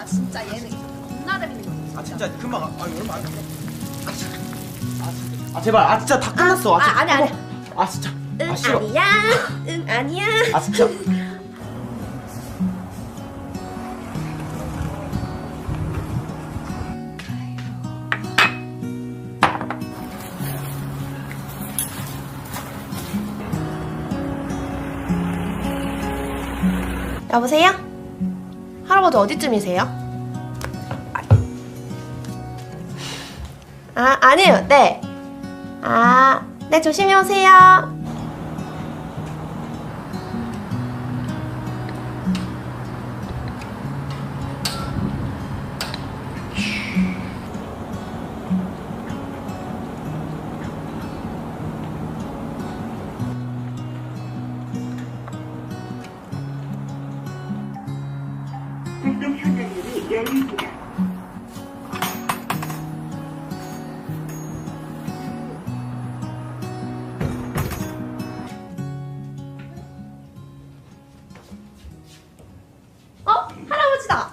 아 진짜 얘는 겁나 재밌는 거지. 아 진짜 금방 얼마 안 제발 진짜 다 끝났어. 아니야. 진짜 응 싫어. 아니야. 응 아니야. 진짜 여보세요? 할아버지 어디쯤이세요? 아니에요. 네. 네, 조심히 오세요. 등록 현관문이 열립니다. 할아버지다.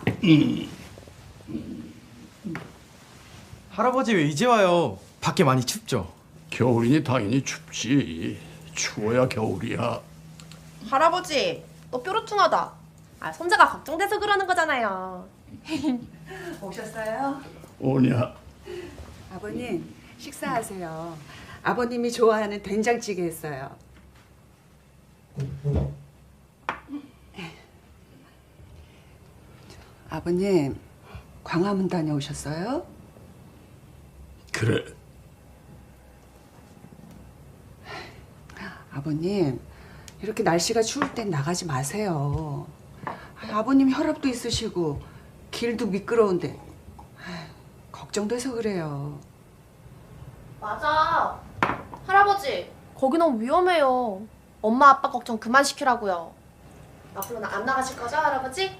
할아버지 왜 이제 와요? 밖에 많이 춥죠? 겨울이니 당연히 춥지. 추워야 겨울이야. 할아버지, 너 뾰루퉁하다. 손자가 걱정돼서 그러는 거잖아요. 오셨어요? 오냐? 아버님 식사하세요. 아버님이 좋아하는 된장찌개 했어요. 아버님 광화문 다녀오셨어요? 그래. 아버님 이렇게 날씨가 추울 땐 나가지 마세요. 아버님 혈압도 있으시고 길도 미끄러운데 걱정돼서 그래요. 맞아. 할아버지, 거기 너무 위험해요. 엄마 아빠 걱정 그만 시키라고요. 앞으로는 안 나가실 거죠, 할아버지?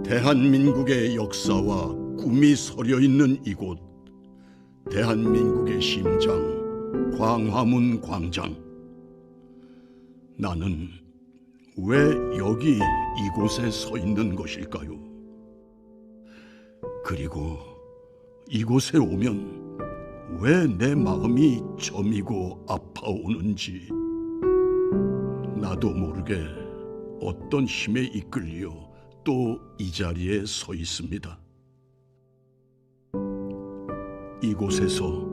대한민국의 역사와 꿈이 서려 있는 이곳, 대한민국의 심장, 광화문 광장. 나는 왜 여기 이곳에 서 있는 것일까요? 그리고 이곳에 오면 왜 내 마음이 저미고 아파오는지 나도 모르게 어떤 힘에 이끌려 또 이 자리에 서 있습니다. 이곳에서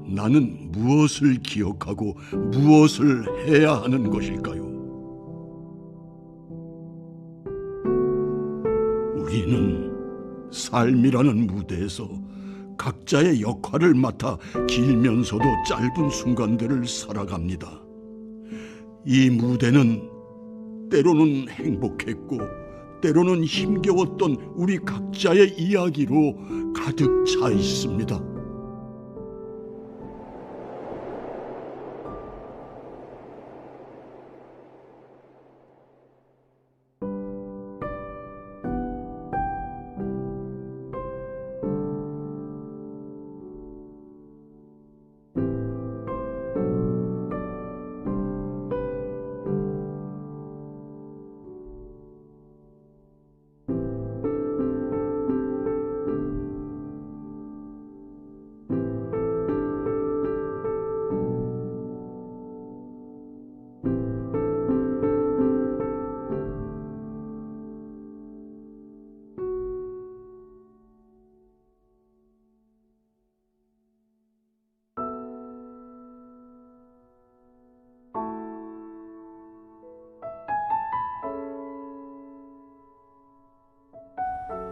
나는 무엇을 기억하고 무엇을 해야 하는 것일까요? 우리는 삶이라는 무대에서 각자의 역할을 맡아 길면서도 짧은 순간들을 살아갑니다. 이 무대는 때로는 행복했고 때로는 힘겨웠던 우리 각자의 이야기로 가득 차 있습니다.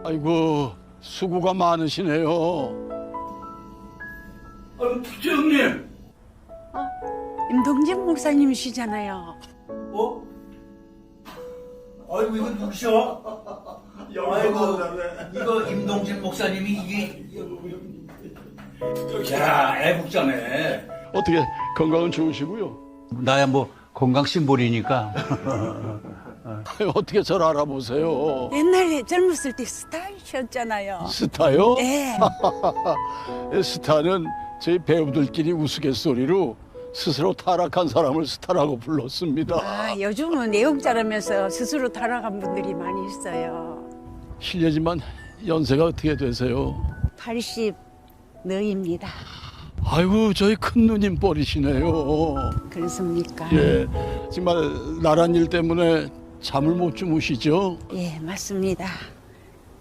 아이고, 수고가 많으시네요. 아이고, 부장님. 임동진 목사님이시잖아요. 어? 아이고, 이거 누구셔? 아이고, 이거 임동진 목사님이 이게. 야, 애국자네. 어떻게 건강은 좋으시고요? 나야 뭐 건강 심볼이니까. 어떻게 저를 알아보세요? 옛날에 젊었을 때 스타이셨잖아요. 스타요? 네. 스타는 저희 배우들끼리 우스갯소리로 스스로 타락한 사람을 스타라고 불렀습니다. 아, 요즘은 내용자라면서 스스로 타락한 분들이 많이 있어요. 실례지만 연세가 어떻게 되세요? 80 너입니다. 아이고 저희 큰 누님 뻘이시네요. 그렇습니까? 예, 정말 나란 일 때문에 잠을 못 주무시죠? 예, 맞습니다.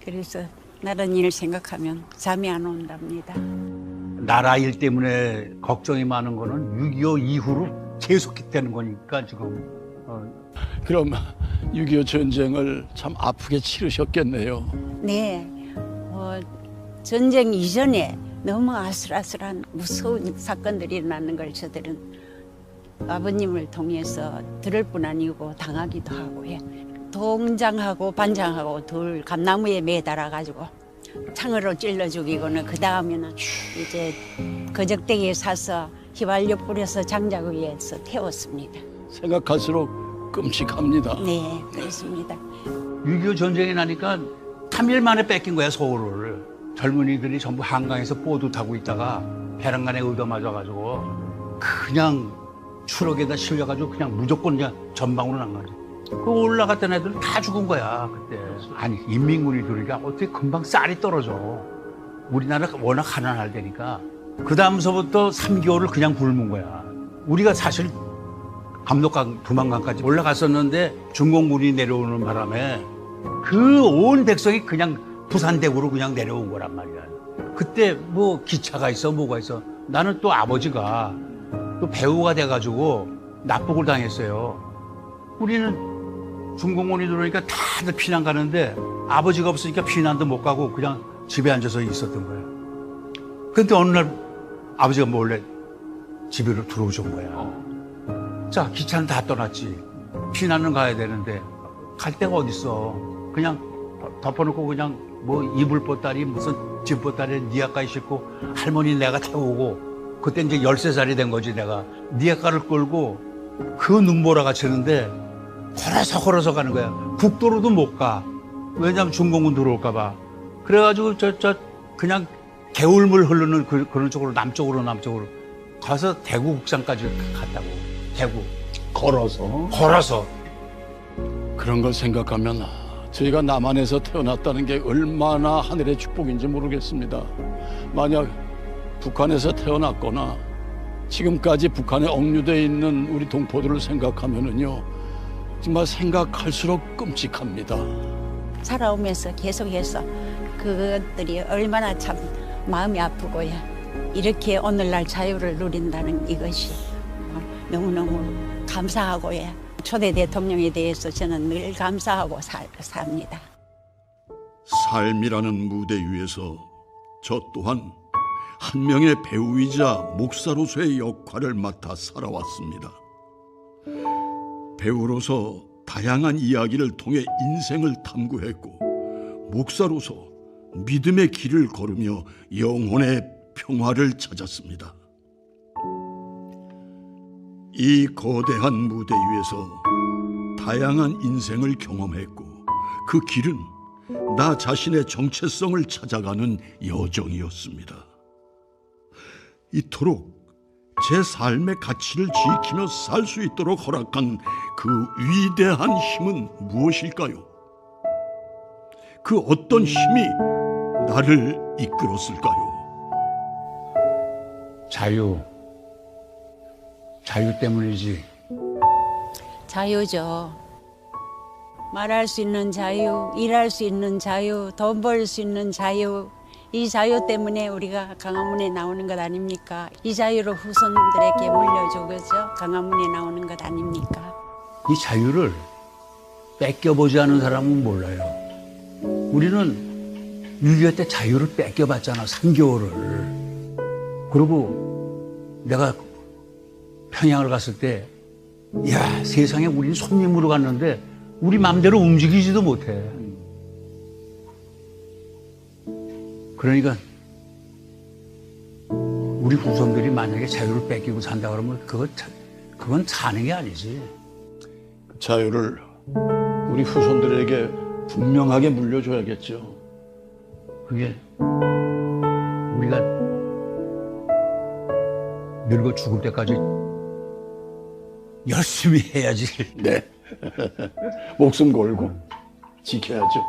그래서 나란 일을 생각하면 잠이 안 온답니다. 나라 일 때문에 걱정이 많은 거는 6.25 이후로 계속되는 거니까 지금. 그럼 6.25 전쟁을 참 아프게 치르셨겠네요. 네, 전쟁 이전에 너무 아슬아슬한 무서운 사건들이 일어나는 걸 저들은 아버님을 통해서 들을 뿐 아니고 당하기도 하고요. 동장하고 반장하고 둘 감나무에 매달아 가지고 창으로 찔러 죽이고는 그 다음에는 이제 거적대기에 사서 휘발유 뿌려서 장작 위에서 태웠습니다. 생각할수록 끔찍합니다. 네, 그렇습니다. 6.25 전쟁이 나니까 3일 만에 뺏긴 거야, 서울을. 젊은이들이 전부 한강에서 보드 타고 있다가 배란간에 얻어맞아가지고 그냥 추럭에다 실려가지고 그냥 무조건 그냥 전방으로 난 거지. 그 올라갔던 애들은 다 죽은 거야, 그때. 아니, 인민군이 들으니까 어떻게 금방 쌀이 떨어져. 우리나라가 워낙 가난할 때니까. 그 다음서부터 3개월을 그냥 굶은 거야. 우리가 사실 압록강, 두만강까지 올라갔었는데 중공군이 내려오는 바람에 그 온 백성이 그냥 부산대구로 그냥 내려온 거란 말이야. 그때 뭐 기차가 있어, 뭐가 있어. 나는 또 아버지가 또 배우가 돼가지고 납북을 당했어요. 우리는 중공군이 들어오니까 다들 피난 가는데 아버지가 없으니까 피난도 못 가고 그냥 집에 앉아서 있었던 거예요. 근데 어느 날 아버지가 몰래 집으로 들어오신 거야. 자, 기차는 다 떠났지. 피난은 가야 되는데 갈 데가 어딨어. 그냥 덮어놓고 그냥 뭐 이불 보따리 무슨 집 보따리 니아까지 싣고 할머니 내가 태우고 그때 이제 13살이 된 거지 내가. 니아까를 끌고 그 눈보라가 치는데 걸어서 가는 거야. 국도로도 못 가. 왜냐면 중공군 들어올까 봐. 그래가지고 그냥 개울물 흐르는 그런 쪽으로 남쪽으로 가서 대구 국산까지 갔다고. 대구. 걸어서. 그런 걸 생각하면 저희가 남한에서 태어났다는 게 얼마나 하늘의 축복인지 모르겠습니다. 만약 북한에서 태어났거나 지금까지 북한에 억류되어 있는 우리 동포들을 생각하면은요, 정말 생각할수록 끔찍합니다. 살아오면서 계속해서 그것들이 얼마나 참 마음이 아프고요. 이렇게 오늘날 자유를 누린다는 이것이 너무너무 감사하고요. 초대 대통령에 대해서 저는 늘 감사하고 삽니다. 삶이라는 무대 위에서 저 또한 한 명의 배우이자 목사로서의 역할을 맡아 살아왔습니다. 배우로서 다양한 이야기를 통해 인생을 탐구했고, 목사로서 믿음의 길을 걸으며 영혼의 평화를 찾았습니다. 이 거대한 무대 위에서 다양한 인생을 경험했고, 그 길은 나 자신의 정체성을 찾아가는 여정이었습니다. 이토록 제 삶의 가치를 지키며 살 수 있도록 허락한 그 위대한 힘은 무엇일까요? 그 어떤 힘이 나를 이끌었을까요? 자유 때문이지. 자유죠. 말할 수 있는 자유, 일할 수 있는 자유, 돈 벌 수 있는 자유. 이 자유 때문에 우리가 강화문에 나오는 것 아닙니까? 이 자유로 후손들에게 물려주고죠. 강화문에 나오는 것 아닙니까? 이 자유를 뺏겨보지 않은 사람은 몰라요. 우리는 6.25 때 자유를 뺏겨봤잖아, 3개월을. 그리고 내가 평양을 갔을 때, 야, 세상에 우리는 손님으로 갔는데 우리 마음대로 움직이지도 못해. 그러니까 우리 후손들이 만약에 자유를 뺏기고 산다 그러면 그건 사는 게 아니지. 자유를 우리 후손들에게 분명하게 물려줘야겠죠. 그게 우리가 늙어 죽을 때까지 열심히 해야지. 네. 목숨 걸고 지켜야죠.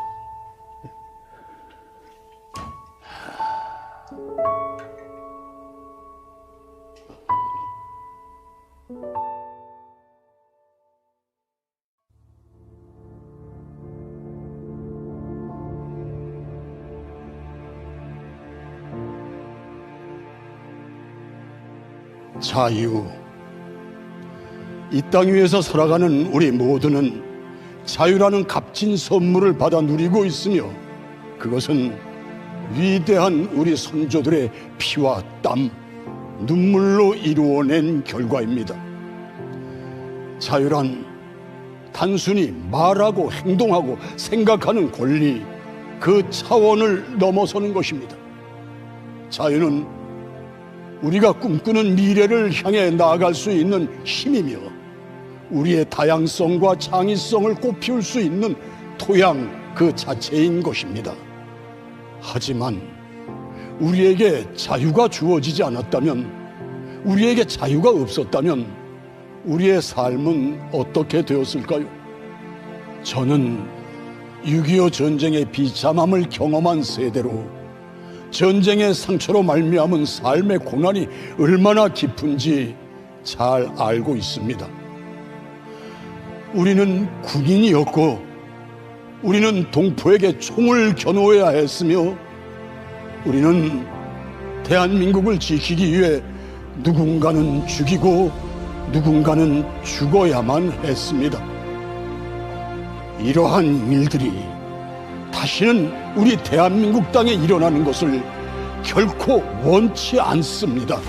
자유. 이 땅 위에서 살아가는 우리 모두는 자유라는 값진 선물을 받아 누리고 있으며 그것은 위대한 우리 선조들의 피와 땀, 눈물로 이루어낸 결과입니다. 자유란 단순히 말하고 행동하고 생각하는 권리, 그 차원을 넘어서는 것입니다. 자유는 우리가 꿈꾸는 미래를 향해 나아갈 수 있는 힘이며 우리의 다양성과 창의성을 꽃피울 수 있는 토양 그 자체인 것입니다. 하지만 우리에게 자유가 주어지지 않았다면, 우리에게 자유가 없었다면 우리의 삶은 어떻게 되었을까요? 저는 6.25 전쟁의 비참함을 경험한 세대로 전쟁의 상처로 말미암은 삶의 고난이 얼마나 깊은지 잘 알고 있습니다. 우리는 군인이었고 우리는 동포에게 총을 겨누어야 했으며 우리는 대한민국을 지키기 위해 누군가는 죽이고 누군가는 죽어야만 했습니다. 이러한 일들이 다시는 우리 대한민국 땅에 일어나는 것을 결코 원치 않습니다.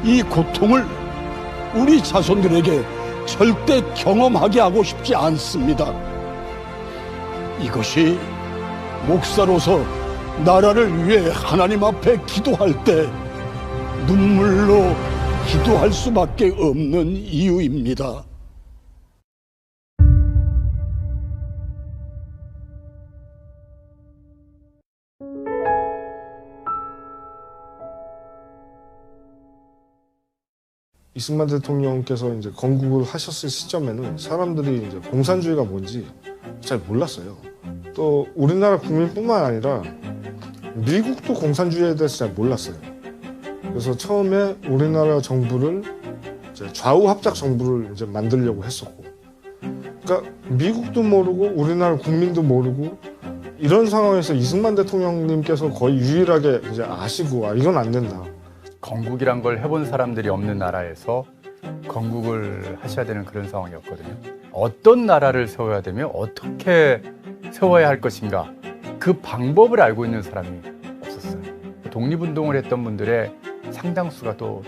이 고통을 우리 자손들에게 절대 경험하게 하고 싶지 않습니다. 이것이 목사로서 나라를 위해 하나님 앞에 기도할 때 눈물로 기도할 수밖에 없는 이유입니다. 이승만 대통령께서 이제 건국을 하셨을 시점에는 사람들이 이제 공산주의가 뭔지 잘 몰랐어요. 또 우리나라 국민뿐만 아니라 미국도 공산주의에 대해서 잘 몰랐어요. 그래서 처음에 우리나라 정부를 이제 좌우 합작 정부를 이제 만들려고 했었고, 그러니까 미국도 모르고 우리나라 국민도 모르고 이런 상황에서 이승만 대통령님께서 거의 유일하게 이제 아시고 이건 안 된다. 건국이란 걸 해본 사람들이 없는 나라에서 건국을 하셔야 되는 그런 상황이었거든요. 어떤 나라를 세워야 되며 어떻게 세워야 할 것인가, 그 방법을 알고 있는 사람이 없었어요. 독립운동을 했던 분들의 상당수가 또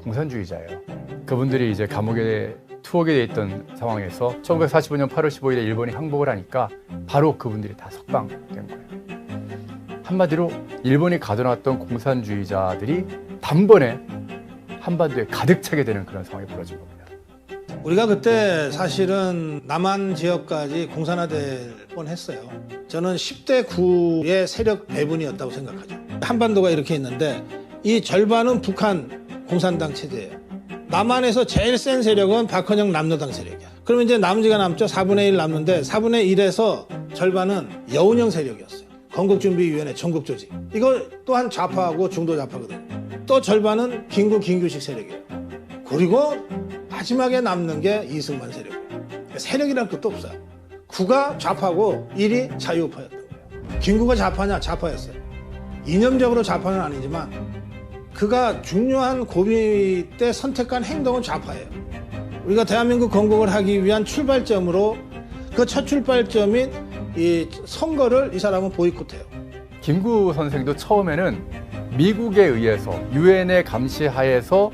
공산주의자예요. 그분들이 이제 감옥에 투옥이 돼 있던 상황에서 1945년 8월 15일에 일본이 항복을 하니까 바로 그분들이 다 석방된 거예요. 한마디로 일본이 가둬놨던 공산주의자들이 단번에 한반도에 가득 차게 되는 그런 상황이 벌어진 겁니다. 우리가 그때 사실은 남한 지역까지 공산화될 뻔했어요. 저는 10대 9의 세력 배분이었다고 생각하죠. 한반도가 이렇게 있는데 이 절반은 북한 공산당 체제예요. 남한에서 제일 센 세력은 박헌영 남노당 세력이야. 그러면 이제 남지가 남죠. 4분의 1 남는데 4분의 1에서 절반은 여운형 세력이었어요. 건국준비위원회 전국조직. 이거 또한 좌파하고 중도 좌파거든요. 또 절반은 김구식 세력이에요. 그리고 마지막에 남는 게 이승만 세력이에요. 세력이란 것도 없어요. 9가 좌파고 1이 자유우파였던 거예요. 김구가 좌파냐? 좌파였어요. 이념적으로 좌파는 아니지만 그가 중요한 고비 때 선택한 행동은 좌파예요. 우리가 대한민국 건국을 하기 위한 출발점으로 그 첫 출발점인 이 선거를 이 사람은 보이콧해요. 김구 선생도 처음에는 미국에 의해서 유엔의 감시하에서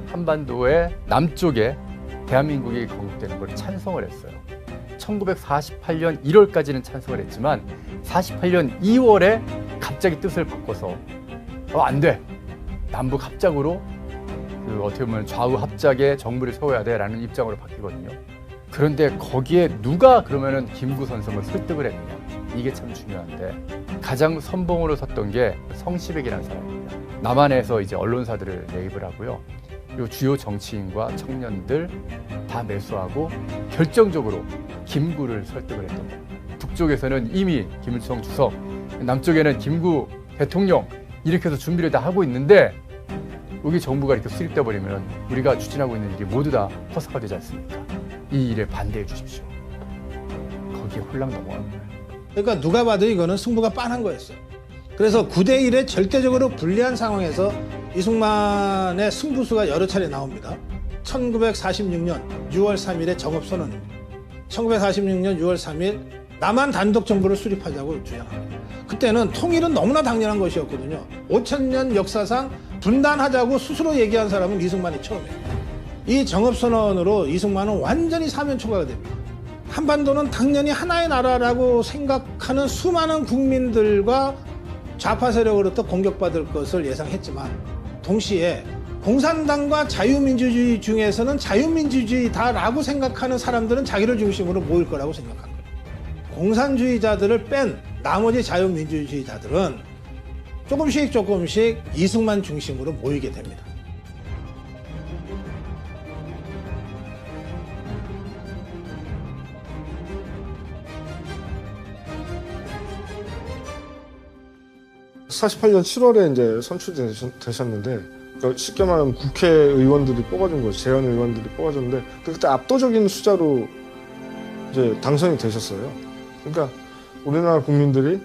한반도의 남쪽에 대한민국이 건국되는 걸 찬성을 했어요. 1948년 1월까지는 찬성을 했지만 48년 2월에 갑자기 뜻을 바꿔서 안 돼. 남북 합작으로 어떻게 보면 좌우 합작의 정부를 세워야 돼라는 입장으로 바뀌거든요. 그런데 거기에 누가 그러면은 김구 선성을 설득을 했느냐, 이게 참 중요한데, 가장 선봉으로 섰던 게 성시백이라는 사람입니다. 남한에서 이제 언론사들을 매입을 하고요, 그리고 주요 정치인과 청년들 다 매수하고 결정적으로 김구를 설득을 했던 겁니다. 북쪽에서는 이미 김일성 주석, 남쪽에는 김구 대통령, 이렇게 해서 준비를 다 하고 있는데, 여기 정부가 이렇게 수립돼 버리면 우리가 추진하고 있는 일이 모두 다 허사가 되지 않습니까? 이 일에 반대해 주십시오. 거기에 홀랑 넘어가는 거예요. 그러니까 누가 봐도 이거는 승부가 빤한 거였어요. 그래서 9대1에 절대적으로 불리한 상황에서 이승만의 승부수가 여러 차례 나옵니다. 1946년 6월 3일에 정업선언입니다. 1946년 6월 3일 남한 단독 정부를 수립하자고 주장합니다. 그때는 통일은 너무나 당연한 것이었거든요. 5000년 역사상 분단하자고 스스로 얘기한 사람은 이승만이 처음이에요. 이 정업선언으로 이승만은 완전히 사면초가가 됩니다. 한반도는 당연히 하나의 나라라고 생각하는 수많은 국민들과 좌파 세력으로부터 공격받을 것을 예상했지만, 동시에 공산당과 자유민주주의 중에서는 자유민주주의다라고 생각하는 사람들은 자기를 중심으로 모일 거라고 생각한 거예요. 공산주의자들을 뺀 나머지 자유민주주의자들은 조금씩 이승만 중심으로 모이게 됩니다. (48년 7월에) 이제 선출되셨는데, 그러니까 쉽게 말하면 국회의원들이 뽑아준 거죠. 재헌 의원들이 뽑아줬는데, 그때 압도적인 숫자로 이제 당선이 되셨어요. 그러니까 우리나라 국민들이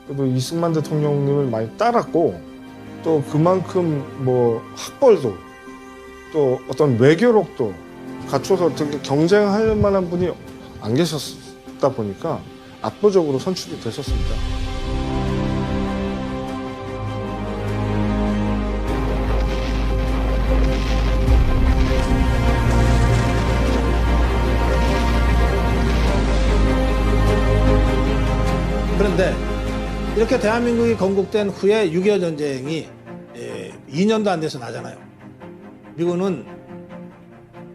그래도 이승만 대통령님을 많이 따랐고, 또 그만큼 뭐 학벌도 또 어떤 외교력도 갖춰서 어떻게 경쟁할 만한 분이 안 계셨다 보니까 압도적으로 선출이 되셨습니다. 그런데 이렇게 대한민국이 건국된 후에 6.25 전쟁이 2년도 안 돼서 나잖아요. 미국은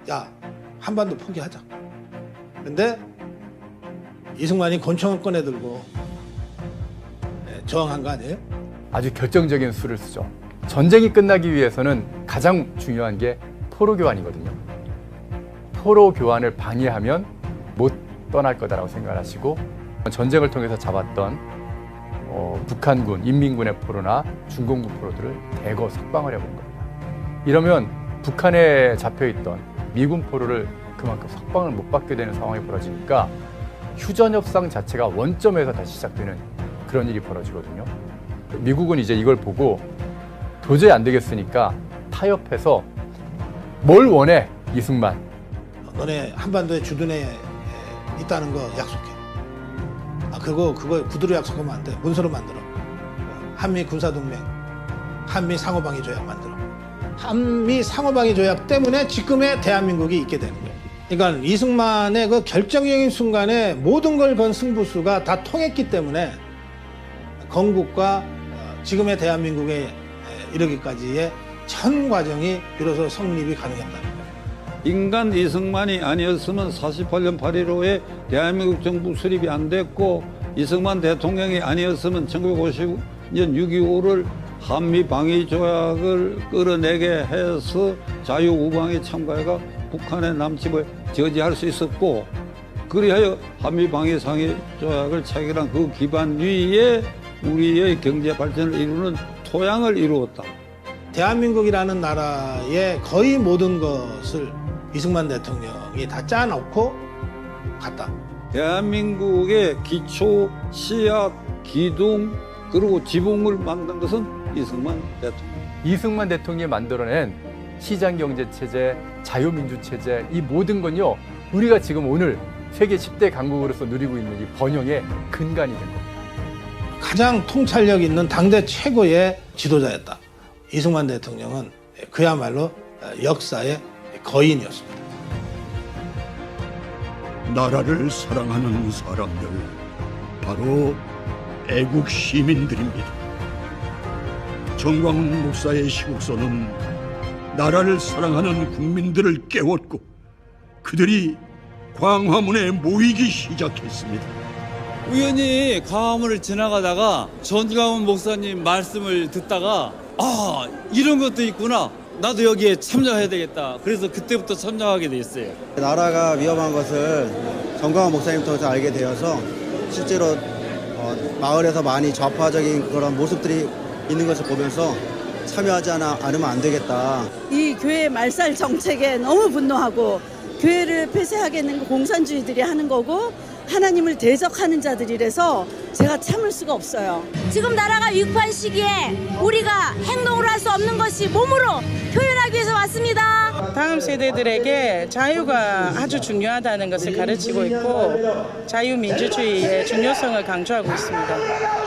야, 한반도 포기하자. 근데 이승만이 권총을 꺼내들고 저항한 거 아니에요? 아주 결정적인 수를 쓰죠. 전쟁이 끝나기 위해서는 가장 중요한 게 포로 교환이거든요. 포로 교환을 방해하면 못 떠날 거다라고 생각하시고, 전쟁을 통해서 잡았던 북한군, 인민군의 포로나 중공군 포로들을 대거 석방을 해본 겁니다. 이러면 북한에 잡혀있던 미군 포로를 그만큼 석방을 못 받게 되는 상황이 벌어지니까 휴전협상 자체가 원점에서 다시 시작되는 그런 일이 벌어지거든요. 미국은 이제 이걸 보고 도저히 안 되겠으니까 타협해서 뭘 원해, 이승만. 너네 한반도에 주둔해 있다는 거 약속해. 그거 구두로 약속하면 안 돼. 문서로 만들어. 한미 군사동맹, 한미 상호방위 조약 만들어. 한미 상호방위 조약 때문에 지금의 대한민국이 있게 되는 거예요. 그러니까 이승만의 그 결정적인 순간에 모든 걸 건 승부수가 다 통했기 때문에 건국과 지금의 대한민국에 이르기까지의 전 과정이 비로소 성립이 가능했다는 거예요. 인간 이승만이 아니었으면 48년 8.15에 대한민국 정부 수립이 안 됐고, 이승만 대통령이 아니었으면 1950년 6.25를 한미방위조약을 끌어내게 해서 자유우방에 참가해가 북한의 남침을 저지할 수 있었고, 그리하여 한미방위상의조약을 체결한 그 기반 위에 우리의 경제 발전을 이루는 토양을 이루었다. 대한민국이라는 나라의 거의 모든 것을 이승만 대통령이 다 짜놓고 갔다. 대한민국의 기초, 씨앗, 기둥, 그리고 지붕을 만든 것은 이승만 대통령. 이승만 대통령이 만들어낸 시장경제체제, 자유민주체제, 이 모든 건요, 우리가 지금 오늘 세계 10대 강국으로서 누리고 있는 이 번영의 근간이 된 겁니다. 가장 통찰력 있는 당대 최고의 지도자였다. 이승만 대통령은 그야말로 역사의 거인이었습니다. 나라를 사랑하는 사람들, 바로 애국 시민들입니다. 정광훈 목사의 시국서는 나라를 사랑하는 국민들을 깨웠고 그들이 광화문에 모이기 시작했습니다. 우연히 광화문을 지나가다가 전광훈 목사님 말씀을 듣다가 아, 이런 것도 있구나. 나도 여기에 참여해야 되겠다. 그래서 그때부터 참여하게 됐어요. 나라가 위험한 것을 전광훈 목사님 통해서 알게 되어서 실제로 마을에서 많이 좌파적인 그런 모습들이 있는 것을 보면서 참여하지 않으면 안 되겠다. 이 교회 말살 정책에 너무 분노하고 교회를 폐쇄하겠는 거 공산주의들이 하는 거고 하나님을 대적하는 자들이라서 제가 참을 수가 없어요. 지금 나라가 위급한 시기에 우리가 행동을 할 수 없는 것이 몸으로 표현하기 위해서 왔습니다. 다음 세대들에게 자유가 아주 중요하다는 것을 가르치고 있고 자유민주주의의 중요성을 강조하고 있습니다.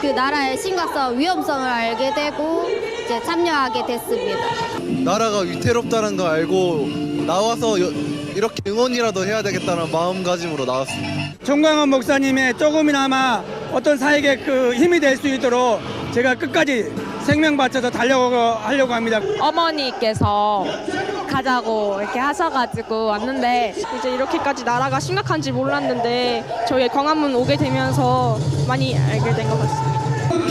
그 나라의 심각성, 위험성을 알게 되고 이제 참여하게 됐습니다. 나라가 위태롭다는 걸 알고 나와서 이렇게 응원이라도 해야 되겠다는 마음가짐으로 나왔습니다. 정광훈 목사님의 조금이나마 어떤 사역에 그 힘이 될 수 있도록 제가 끝까지 생명 바쳐서 하려고 합니다. 어머니께서 가자고 이렇게 하셔가지고 왔는데 이제 이렇게까지 나라가 심각한지 몰랐는데 저희 광화문 오게 되면서 많이 알게 된 것 같습니다.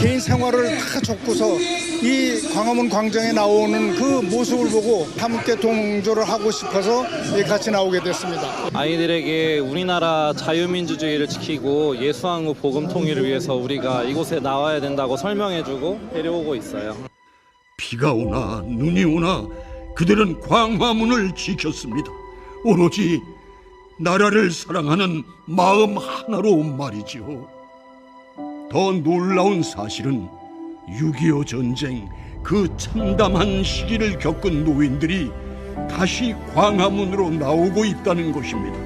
개인 생활을 다 접고서 이 광화문 광장에 나오는 그 모습을 보고 함께 동조를 하고 싶어서 같이 나오게 됐습니다. 아이들에게 우리나라 자유민주주의를 지키고 예수왕후 복음 통일을 위해서 우리가 이곳에 나와야 된다고 설명해주고 데려오고 있어요. 비가 오나 눈이 오나 그들은 광화문을 지켰습니다. 오로지 나라를 사랑하는 마음 하나로 말이죠. 더 놀라운 사실은 6.25 전쟁 그 참담한 시기를 겪은 노인들이 다시 광화문으로 나오고 있다는 것입니다.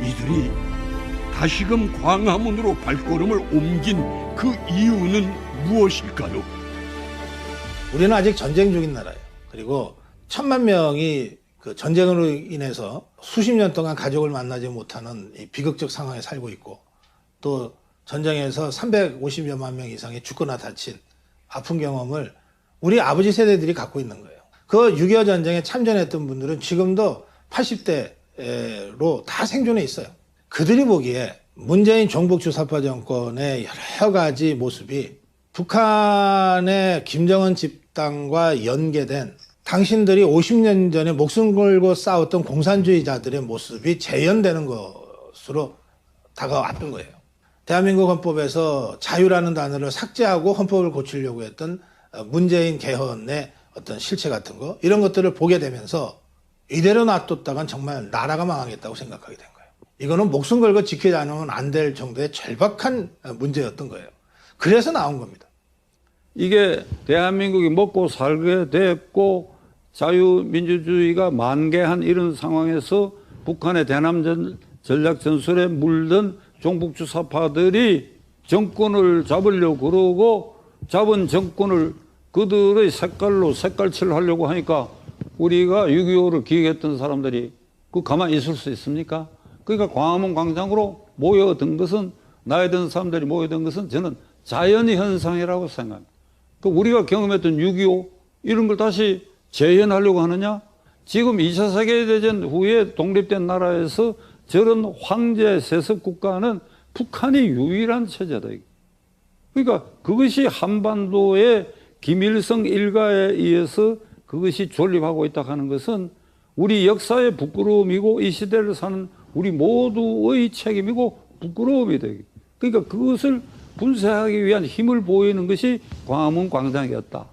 이들이 다시금 광화문으로 발걸음을 옮긴 그 이유는 무엇일까요? 우리는 아직 전쟁 중인 나라예요. 그리고 1,000만 명이 그 전쟁으로 인해서 수십 년 동안 가족을 만나지 못하는 이 비극적 상황에 살고 있고 또 전쟁에서 350여만 명 이상이 죽거나 다친 아픈 경험을 우리 아버지 세대들이 갖고 있는 거예요. 그 6.25 전쟁에 참전했던 분들은 지금도 80대로 다 생존해 있어요. 그들이 보기에 문재인 종북주사파 정권의 여러 가지 모습이 북한의 김정은 집단과 연계된 당신들이 50년 전에 목숨 걸고 싸웠던 공산주의자들의 모습이 재현되는 것으로 다가왔던 거예요. 대한민국 헌법에서 자유라는 단어를 삭제하고 헌법을 고치려고 했던 문재인 개헌의 어떤 실체 같은 거 이런 것들을 보게 되면서 이대로 놔뒀다간 정말 나라가 망하겠다고 생각하게 된 거예요. 이거는 목숨 걸고 지키지 않으면 안 될 정도의 절박한 문제였던 거예요. 그래서 나온 겁니다. 이게 대한민국이 먹고 살게 됐고 자유민주주의가 만개한 이런 상황에서 북한의 대남 전략전술에 물든 종북주사파들이 정권을 잡으려고 그러고 잡은 정권을 그들의 색깔칠을 하려고 하니까 우리가 6.25를 기획했던 사람들이 그 가만히 있을 수 있습니까? 그러니까 광화문 광장으로 모여든 것은 나이 든 사람들이 모여든 것은 저는 자연의 현상이라고 생각합니다. 그 우리가 경험했던 6.25 이런 걸 다시 재현하려고 하느냐? 지금 2차 세계대전 후에 독립된 나라에서 저런 황제 세습 국가는 북한이 유일한 체제다. 그러니까 그것이 한반도의 김일성 일가에 의해서 그것이 존립하고 있다 하는 것은 우리 역사의 부끄러움이고 이 시대를 사는 우리 모두의 책임이고 부끄러움이 되기. 그러니까 그것을 분쇄하기 위한 힘을 보이는 것이 광화문 광장이었다.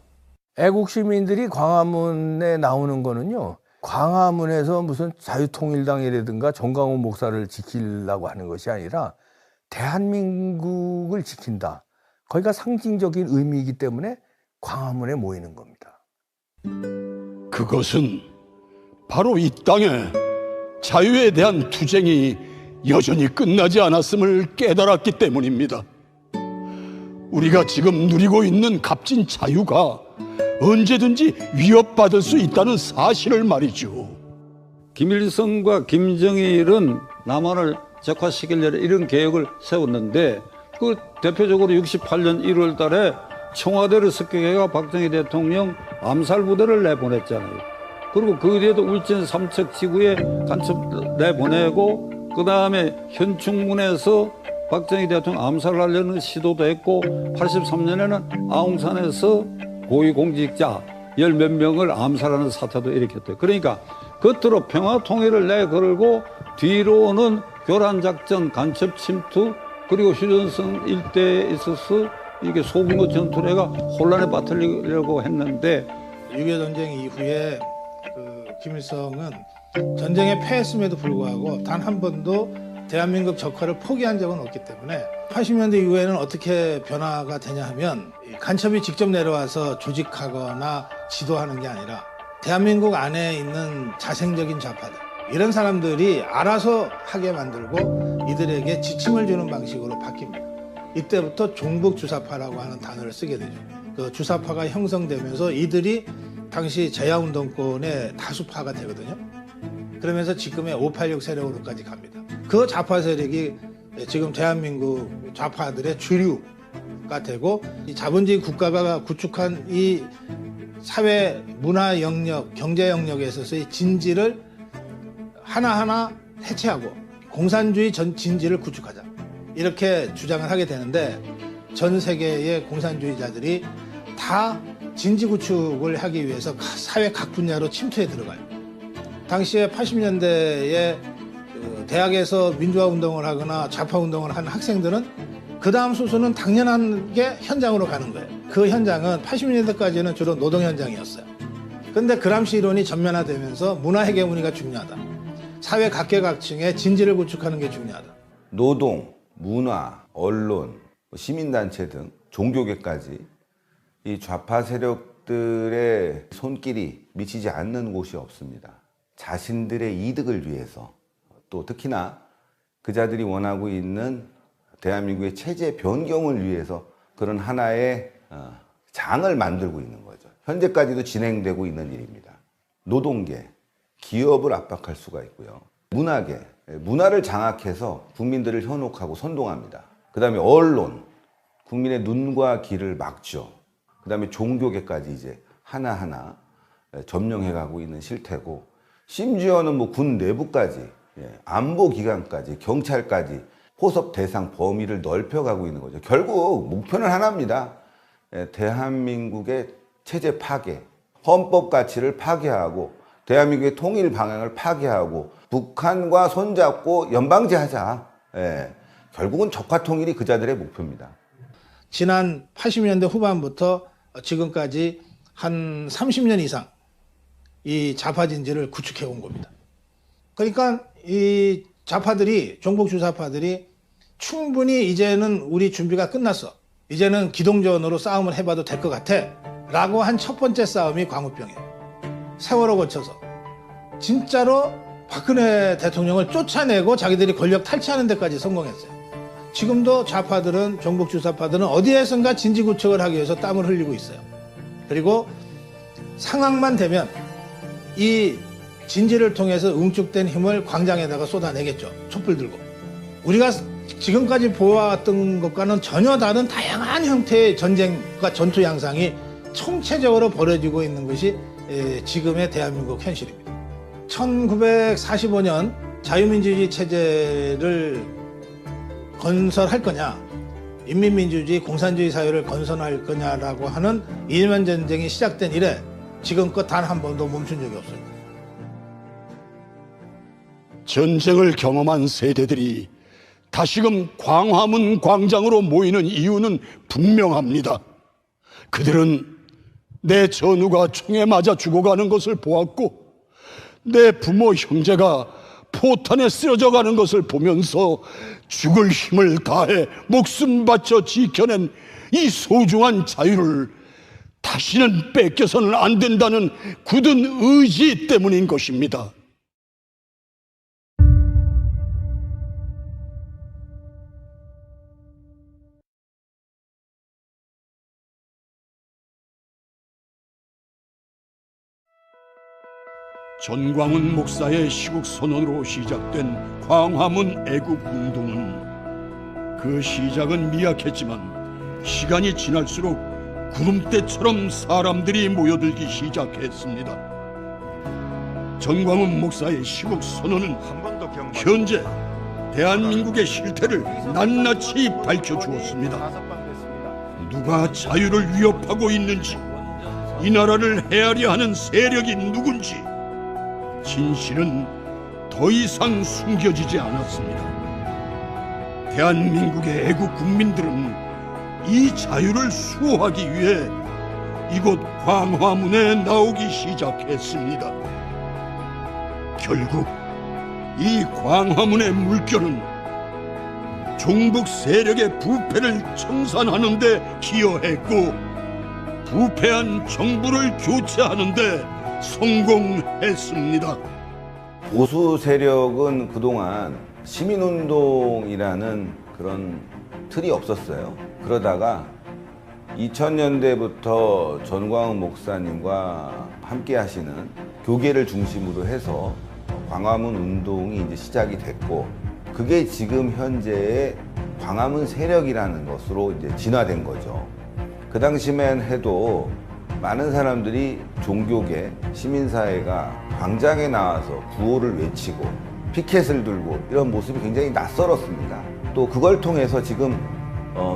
애국 시민들이 광화문에 나오는 거는요. 광화문에서 무슨 자유통일당이라든가 정광훈 목사를 지키려고 하는 것이 아니라 대한민국을 지킨다. 거기가 상징적인 의미이기 때문에 광화문에 모이는 겁니다. 그것은 바로 이 땅에 자유에 대한 투쟁이 여전히 끝나지 않았음을 깨달았기 때문입니다. 우리가 지금 누리고 있는 값진 자유가 언제든지 위협받을 수 있다는 사실을 말이죠. 김일성과 김정일은 남한을 적화시키려는 이런 계획을 세웠는데 그 대표적으로 68년 1월 달에 청와대를 습격해가 박정희 대통령 암살 부대를 내보냈잖아요. 그리고 그 뒤에도 울진 삼척 지구에 간첩 내보내고 그 다음에 현충문에서 박정희 대통령 암살하려는 시도도 했고 83년에는 아웅산에서 고위공직자 10몇 명을 암살하는 사태도 일으켰대요. 그러니까 겉으로 평화통일을 내걸고 뒤로는 교란작전, 간첩 침투 그리고 휴전선 일대에 있어서 이게 소규모 전투를 해가 혼란에 빠뜨리려고 했는데 6.25 전쟁 이후에 김일성은 전쟁에 패했음에도 불구하고 단 한 번도 대한민국 적화를 포기한 적은 없기 때문에 80년대 이후에는 어떻게 변화가 되냐 하면 간첩이 직접 내려와서 조직하거나 지도하는 게 아니라 대한민국 안에 있는 자생적인 좌파들 이런 사람들이 알아서 하게 만들고 이들에게 지침을 주는 방식으로 바뀝니다. 이때부터 종북주사파라고 하는 단어를 쓰게 되죠. 그 주사파가 형성되면서 이들이 당시 제야운동권의 다수파가 되거든요. 그러면서 지금의 586 세력으로까지 갑니다. 그 좌파 세력이 지금 대한민국 좌파들의 주류가 되고 이 자본주의 국가가 구축한 이 사회 문화 영역, 경제 영역에 있어서의 진지를 하나하나 해체하고 공산주의 진지를 구축하자. 이렇게 주장을 하게 되는데 전 세계의 공산주의자들이 다 진지 구축을 하기 위해서 사회 각 분야로 침투해 들어가요. 당시에 80년대에 대학에서 민주화 운동을 하거나 좌파 운동을 하는 학생들은 그 다음 수순은 당연하게 현장으로 가는 거예요. 그 현장은 80년대까지는 주로 노동 현장이었어요. 그런데 그람시 이론이 전면화되면서 문화 헤게모니가 중요하다. 사회 각계각층의 진지를 구축하는 게 중요하다. 노동, 문화, 언론, 시민단체 등 종교계까지 이 좌파 세력들의 손길이 미치지 않는 곳이 없습니다. 자신들의 이득을 위해서 또 특히나 그자들이 원하고 있는 대한민국의 체제 변경을 위해서 그런 하나의 장을 만들고 있는 거죠. 현재까지도 진행되고 있는 일입니다. 노동계, 기업을 압박할 수가 있고요. 문화계, 문화를 장악해서 국민들을 현혹하고 선동합니다. 그 다음에 언론, 국민의 눈과 귀를 막죠. 그 다음에 종교계까지 이제 하나하나 점령해가고 있는 실태고, 심지어는 뭐 군 내부까지, 안보기관까지, 경찰까지 포섭 대상 범위를 넓혀가고 있는 거죠. 결국 목표는 하나입니다. 대한민국의 체제 파괴, 헌법 가치를 파괴하고 대한민국의 통일 방향을 파괴하고 북한과 손잡고 연방제 하자. 결국은 적화 통일이 그자들의 목표입니다. 지난 80년대 후반부터 지금까지 한 30년 이상 이 좌파 진지를 구축해 온 겁니다. 그러니까 이 좌파들이, 종북주사파들이 충분히 이제는 우리 준비가 끝났어. 이제는 기동전으로 싸움을 해봐도 될 것 같아. 라고 한 첫 번째 싸움이 광우병이에요. 세월호 거쳐서. 진짜로 박근혜 대통령을 쫓아내고 자기들이 권력 탈취하는 데까지 성공했어요. 지금도 좌파들은, 종북주사파들은 어디에선가 진지구축을 하기 위해서 땀을 흘리고 있어요. 그리고 상황만 되면 이 진지를 통해서 응축된 힘을 광장에다가 쏟아내겠죠. 촛불 들고. 우리가 지금까지 보아왔던 것과는 전혀 다른 다양한 형태의 전쟁과 전투 양상이 총체적으로 벌어지고 있는 것이 지금의 대한민국 현실입니다. 1945년 자유민주주의 체제를 건설할 거냐, 인민민주주의 공산주의 사회를 건설할 거냐라고 하는 일면 전쟁이 시작된 이래 지금껏 단 한 번도 멈춘 적이 없습니다. 전쟁을 경험한 세대들이 다시금 광화문 광장으로 모이는 이유는 분명합니다. 그들은 내 전우가 총에 맞아 죽어가는 것을 보았고, 내 부모 형제가 포탄에 쓰러져 가는 것을 보면서 죽을 힘을 다해 목숨 바쳐 지켜낸 이 소중한 자유를 다시는 뺏겨서는 안 된다는 굳은 의지 때문인 것입니다. 전광훈 목사의 시국 선언으로 시작된 광화문 애국운동은 그 시작은 미약했지만 시간이 지날수록 구름대처럼 사람들이 모여들기 시작했습니다. 전광훈 목사의 시국 선언은 현재 대한민국의 실태를 낱낱이 밝혀주었습니다. 누가 자유를 위협하고 있는지, 이 나라를 헤아려 하는 세력이 누군지 진실은 더 이상 숨겨지지 않았습니다. 대한민국의 애국 국민들은 이 자유를 수호하기 위해 이곳 광화문에 나오기 시작했습니다. 결국 이 광화문의 물결은 종북 세력의 부패를 청산하는 데 기여했고 부패한 정부를 교체하는 데 성공했습니다. 보수 세력은 그동안 시민운동이라는 그런 틀이 없었어요. 그러다가 2000년대부터 전광훈 목사님과 함께 하시는 교계를 중심으로 해서 광화문 운동이 이제 시작이 됐고, 그게 지금 현재의 광화문 세력이라는 것으로 이제 진화된 거죠. 그 당시만 해도 많은 사람들이 종교계, 시민사회가 광장에 나와서 구호를 외치고 피켓을 들고 이런 모습이 굉장히 낯설었습니다. 또 그걸 통해서 지금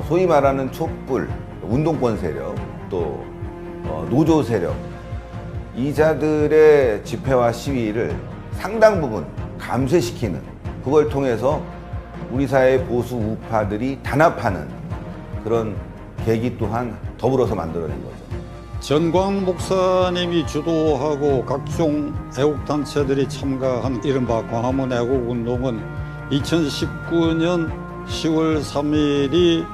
소위 말하는 촛불, 운동권 세력, 또 노조 세력, 이자들의 집회와 시위를 상당 부분 감쇄시키는, 그걸 통해서 우리 사회의 보수 우파들이 단합하는 그런 계기 또한 더불어서 만들어낸 거죠. 전광훈 목사님이 주도하고 각종 애국단체들이 참가한 이른바 광화문 애국운동은 2019년 10월 3일이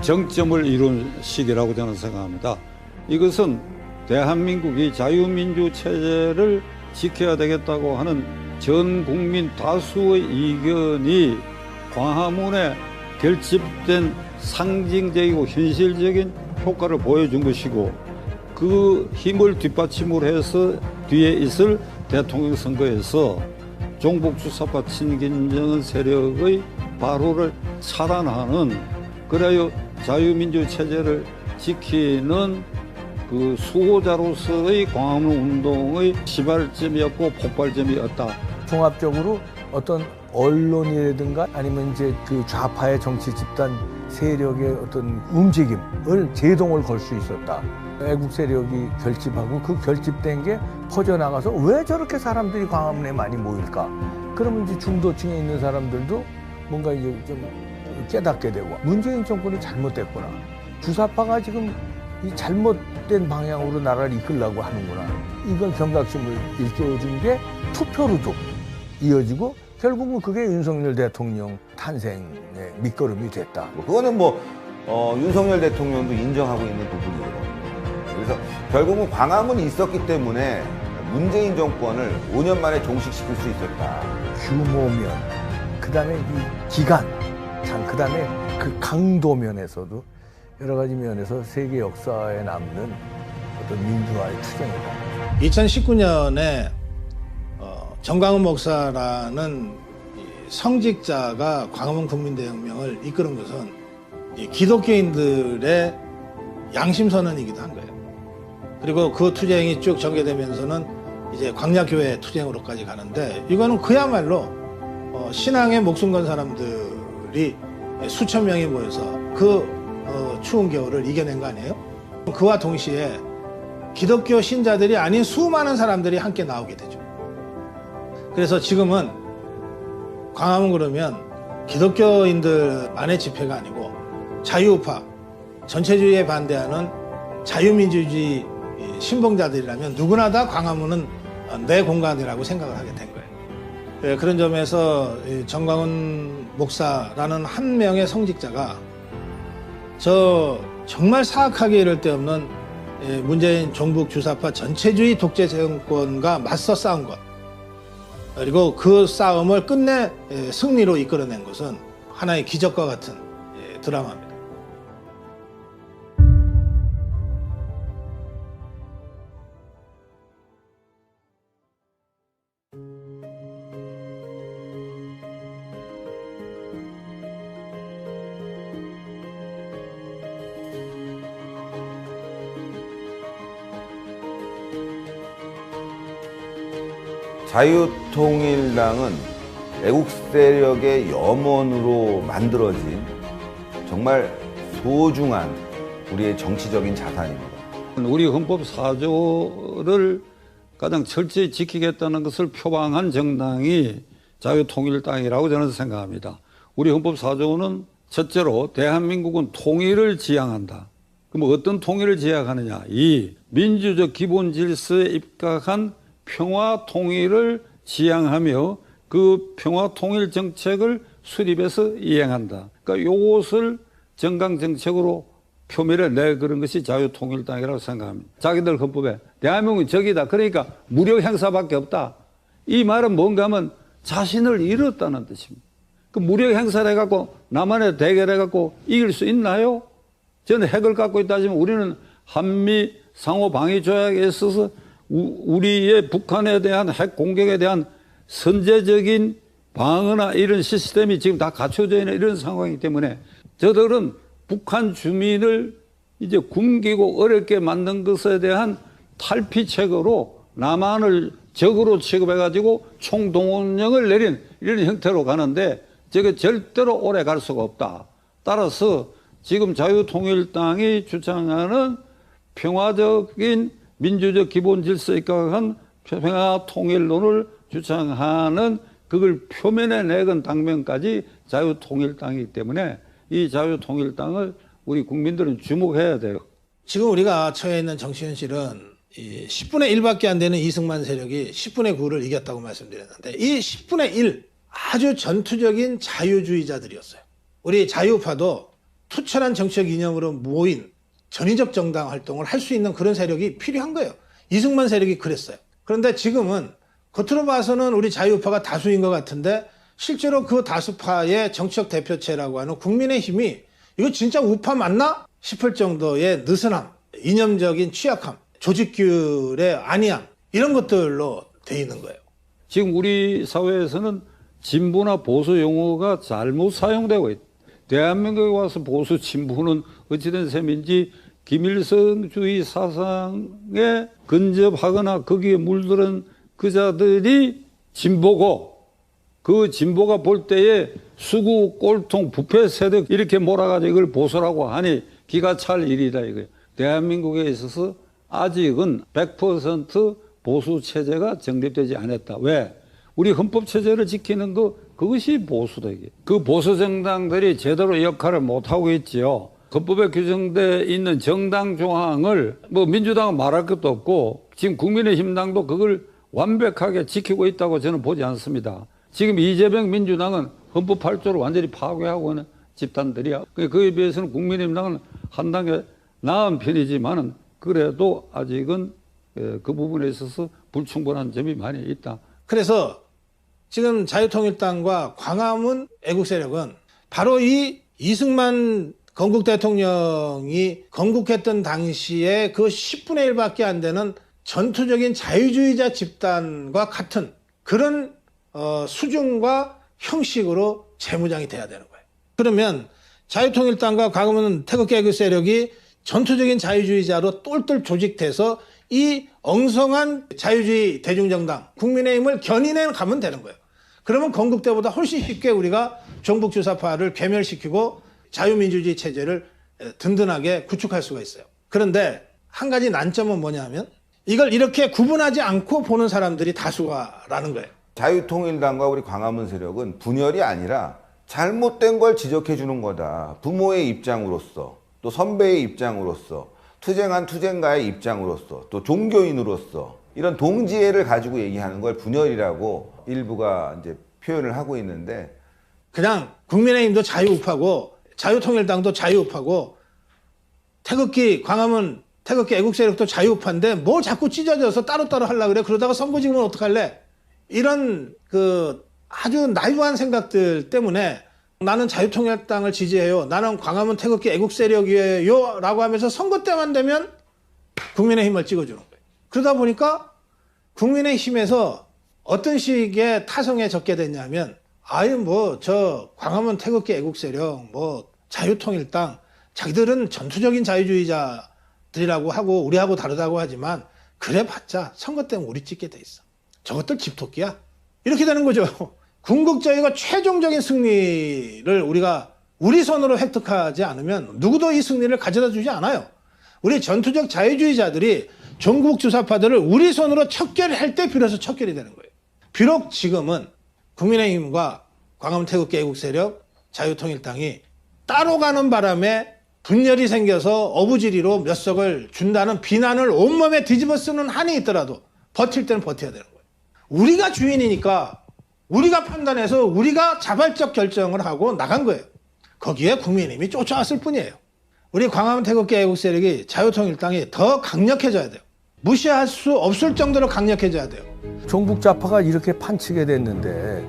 정점을 이룬 시기라고 저는 생각합니다. 이것은 대한민국이 자유민주 체제를 지켜야 되겠다고 하는 전 국민 다수의 의견이 광화문에 결집된 상징적이고 현실적인 효과를 보여준 것이고, 그 힘을 뒷받침으로 해서 뒤에 있을 대통령 선거에서 종북 주사파 친김정은 세력의 발호를 차단하는, 그래야 자유민주 체제를 지키는 그 수호자로서의 광화문 운동의 시발점이었고 폭발점이었다. 종합적으로 어떤 언론이라든가 아니면 이제 그 좌파의 정치 집단 세력의 어떤 움직임을 제동을 걸 수 있었다. 애국 세력이 결집하고 그 결집된 게 퍼져나가서 왜 저렇게 사람들이 광화문에 많이 모일까? 그러면 이제 중도층에 있는 사람들도 뭔가 이제 좀 깨닫게 되고, 문재인 정권이 잘못됐구나. 주사파가 지금 이 잘못된 방향으로 나라를 이끌려고 하는구나. 이걸 경각심을 일깨워준 게 투표로도 이어지고, 결국은 그게 윤석열 대통령 탄생의 밑거름이 됐다. 그거는 윤석열 대통령도 인정하고 있는 부분이거든요. 그래서 결국은 광화문이 있었기 때문에 문재인 정권을 5년 만에 종식시킬 수 있었다. 규모면, 그 다음에 이 기간, 그 다음에 그 강도 면에서도 여러 가지 면에서 세계 역사에 남는 어떤 민주화의 투쟁이다. 2019년에 전광훈 목사라는 성직자가 광화문 국민대혁명을 이끄는 것은 기독교인들의 양심선언이기도 한 거예요. 그리고 그 투쟁이 쭉 전개되면서는 이제 광야교회 투쟁으로까지 가는데, 이거는 그야말로 신앙에 목숨 건 사람들이 수천 명이 모여서 그 추운 겨울을 이겨낸 거 아니에요? 그와 동시에 기독교 신자들이 아닌 수많은 사람들이 함께 나오게 되죠. 그래서 지금은 광화문 그러면 기독교인들만의 집회가 아니고 자유우파, 전체주의에 반대하는 자유민주주의 신봉자들이라면 누구나 다 광화문은 내 공간이라고 생각을 하게 된 거예요. 그런 점에서 전광훈 목사라는 한 명의 성직자가 정말 사악하게 이를 데 없는 문재인 종북 주사파 전체주의 독재 정권과 맞서 싸운 것, 그리고 그 싸움을 끝내 승리로 이끌어낸 것은 하나의 기적과 같은 드라마입니다. 자유통일당은 애국 세력의 염원으로 만들어진 정말 소중한 우리의 정치적인 자산입니다. 우리 헌법 4조를 가장 철저히 지키겠다는 것을 표방한 정당이 자유통일당이라고 저는 생각합니다. 우리 헌법 4조는 첫째로 대한민국은 통일을 지향한다. 그럼 어떤 통일을 지향하느냐? 이 민주적 기본 질서에 입각한 평화 통일을 지향하며 그 평화 통일 정책을 수립해서 이행한다. 그러니까 이것을 정강 정책으로 표면에 내걸은 것이 자유통일당이라고 생각합니다. 자기들 헌법에 대한민국은 적이다. 그러니까 무력 행사밖에 없다. 이 말은 뭔가 하면 자신을 잃었다는 뜻입니다. 그 무력 행사를 해갖고 남한에 대결해갖고 이길 수 있나요? 저는 핵을 갖고 있다 하지만 우리는 한미 상호 방위 조약에 있어서 우리의 북한에 대한 핵 공격에 대한 선제적인 방어나 이런 시스템이 지금 다 갖춰져 있는 이런 상황이기 때문에 저들은 북한 주민을 이제 굶기고 어렵게 만든 것에 대한 탈피책으로 남한을 적으로 취급해가지고 총동원령을 내린 이런 형태로 가는데 저게 절대로 오래 갈 수가 없다. 따라서 지금 자유통일당이 주장하는 평화적인 민주적 기본 질서에 입각한 평화통일론을 주장하는 그걸 표면에 내건 당면까지 자유통일당이기 때문에 이 자유통일당을 우리 국민들은 주목해야 돼요. 지금 우리가 처해 있는 정치 현실은 이 10분의 1밖에 안 되는 이승만 세력이 10분의 9를 이겼다고 말씀드렸는데 이 10분의 1 아주 전투적인 자유주의자들이었어요. 우리 자유파도 투철한 정치적 이념으로 모인 전위적 정당 활동을 할 수 있는 그런 세력이 필요한 거예요. 이승만 세력이 그랬어요. 그런데 지금은 겉으로 봐서는 우리 자유파가 다수인 것 같은데 실제로 그 다수파의 정치적 대표체라고 하는 국민의힘이 이거 진짜 우파 맞나 싶을 정도의 느슨함, 이념적인 취약함, 조직규율의 안이함 이런 것들로 돼 있는 거예요. 지금 우리 사회에서는 진보나 보수 용어가 잘못 사용되고 있다. 대한민국에 와서 보수 진보는 어찌된 셈인지 김일성주의 사상에 근접하거나 거기에 물들은 그자들이 진보고 그 진보가 볼 때에 수구, 꼴통, 부패 세력 이렇게 몰아가지고 이걸 보수라고 하니 기가 찰 일이다 이거예요. 대한민국에 있어서 아직은 100% 보수 체제가 정립되지 않았다. 왜? 우리 헌법 체제를 지키는 그것이 보수다 이게. 그 보수 정당들이 제대로 역할을 못 하고 있지요. 헌법에 규정돼 있는 정당 조항을 뭐 민주당은 말할 것도 없고 지금 국민의힘당도 그걸 완벽하게 지키고 있다고 저는 보지 않습니다. 지금 이재명 민주당은 헌법 8조를 완전히 파괴하고 있는 집단들이야. 그에 비해서는 국민의힘당은 한 단계 나은 편이지만은 그래도 아직은 그 부분에 있어서 불충분한 점이 많이 있다. 그래서 지금 자유통일당과 광화문 애국세력은 바로 이 이승만 건국 대통령이 건국했던 당시에 그 10분의 1밖에 안 되는 전투적인 자유주의자 집단과 같은 그런 수준과 형식으로 재무장이 돼야 되는 거예요. 그러면 자유통일당과 광화문 태극기 애국 세력이 전투적인 자유주의자로 똘똘 조직돼서 이 엉성한 자유주의 대중정당 국민의힘을 견인해 가면 되는 거예요. 그러면 건국 때보다 훨씬 쉽게 우리가 종북주사파를 괴멸시키고 자유민주주의 체제를 든든하게 구축할 수가 있어요. 그런데 한 가지 난점은 뭐냐 하면 이걸 이렇게 구분하지 않고 보는 사람들이 다수가라는 거예요. 자유통일당과 우리 광화문 세력은 분열이 아니라 잘못된 걸 지적해 주는 거다. 부모의 입장으로서 또 선배의 입장으로서 투쟁한 투쟁가의 입장으로서 또 종교인으로서 이런 동지애를 가지고 얘기하는 걸 분열이라고 일부가 이제 표현을 하고 있는데 그냥 국민의힘도 자유우파고 자유통일당도 자유우파고 태극기 광화문 태극기 애국세력도 자유우파인데 뭘 자꾸 찢어져서 따로따로 하려고 그래. 그러다가 선거 지금은 어떡할래? 이런 그 아주 나이브한 생각들 때문에 나는 자유통일당을 지지해요. 나는 광화문 태극기 애국세력이에요. 라고 하면서 선거 때만 되면 국민의힘을 찍어주는 거예요. 그러다 보니까 국민의힘에서 어떤 식의 타성에 적게 됐냐면 아유 뭐 저 광화문 태극기 애국세력 뭐 자유통일당 자기들은 전투적인 자유주의자들이라고 하고 우리하고 다르다고 하지만 그래봤자 선거 때는 우리 찍게 돼 있어. 저것들 집토끼야. 이렇게 되는 거죠. 궁극적이고 최종적인 승리를 우리가 우리 손으로 획득하지 않으면 누구도 이 승리를 가져다 주지 않아요. 우리 전투적 자유주의자들이 종국 주사파들을 우리 손으로 척결할 때 비로소 척결이 되는 거예요. 비록 지금은 국민의힘과 광화문 태극기 애국 세력, 자유통일당이 따로 가는 바람에 분열이 생겨서 어부지리로 몇 석을 준다는 비난을 온몸에 뒤집어 쓰는 한이 있더라도 버틸 때는 버텨야 되는 거예요. 우리가 주인이니까 우리가 판단해서 우리가 자발적 결정을 하고 나간 거예요. 거기에 국민의힘이 쫓아왔을 뿐이에요. 우리 광화문 태극기 애국 세력이 자유통일당이 더 강력해져야 돼요. 무시할 수 없을 정도로 강력해져야 돼요. 종북 좌파가 이렇게 판치게 됐는데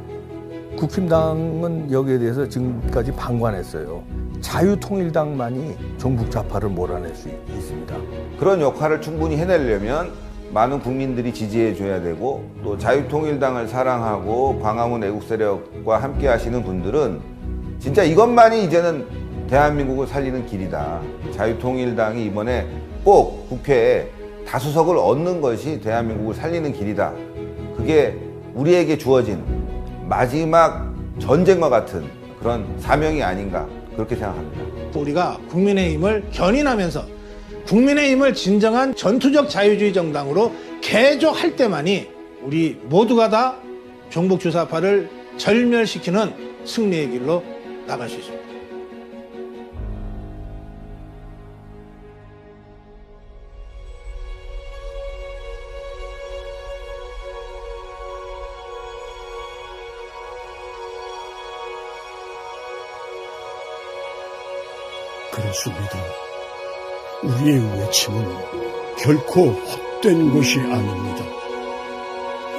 국힘당은 여기에 대해서 지금까지 방관했어요. 자유통일당만이 종북 좌파를 몰아낼 수 있습니다. 그런 역할을 충분히 해내려면 많은 국민들이 지지해 줘야 되고, 또 자유통일당을 사랑하고 광화문 애국세력과 함께 하시는 분들은 진짜 이것만이 이제는 대한민국을 살리는 길이다. 자유통일당이 이번에 꼭 국회에 다수석을 얻는 것이 대한민국을 살리는 길이다. 그게 우리에게 주어진 마지막 전쟁과 같은 그런 사명이 아닌가, 그렇게 생각합니다. 우리가 국민의힘을 견인하면서 국민의힘을 진정한 전투적 자유주의 정당으로 개조할 때만이 우리 모두가 다 종북 주사파를 절멸시키는 승리의 길로 나갈 수 있습니다. 그렇습니다. 우리의 외침은 결코 헛된 것이 아닙니다.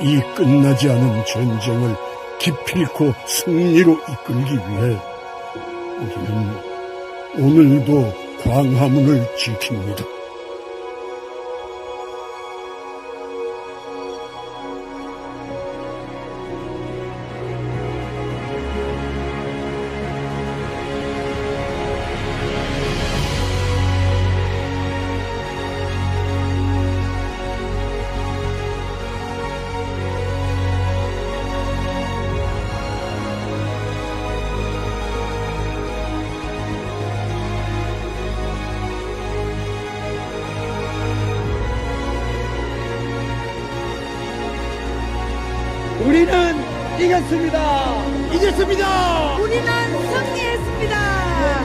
이 끝나지 않은 전쟁을 기필코 승리로 이끌기 위해 우리는 오늘도 광화문을 지킵니다. 우리는 이겼습니다. 이겼습니다. 우리는 승리했습니다.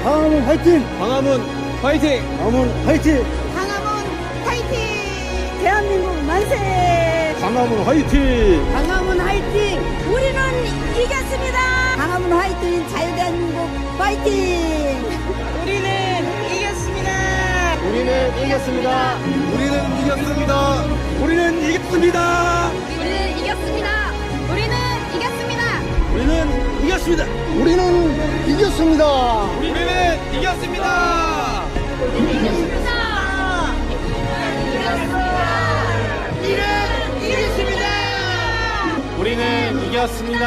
광화문 화이팅! 광화문 화이팅! 광화문 화이팅! 광화문 화이팅! 대한민국 만세! 광화문 화이팅! 광화문 화이팅! 우리는 이겼습니다. 광화문 화이팅! 자유대한민국 화이팅! 우리는 이겼습니다. 우리는 이겼습니다. 우리는 이겼습니다. 우리는 이겼습니다. 우리는 이겼습니다. 우리는 이겼습니다. 우리는 이겼습니다. 우리는 이겼습니다. 우리는 이겼습니다. 우리는 이겼습니다.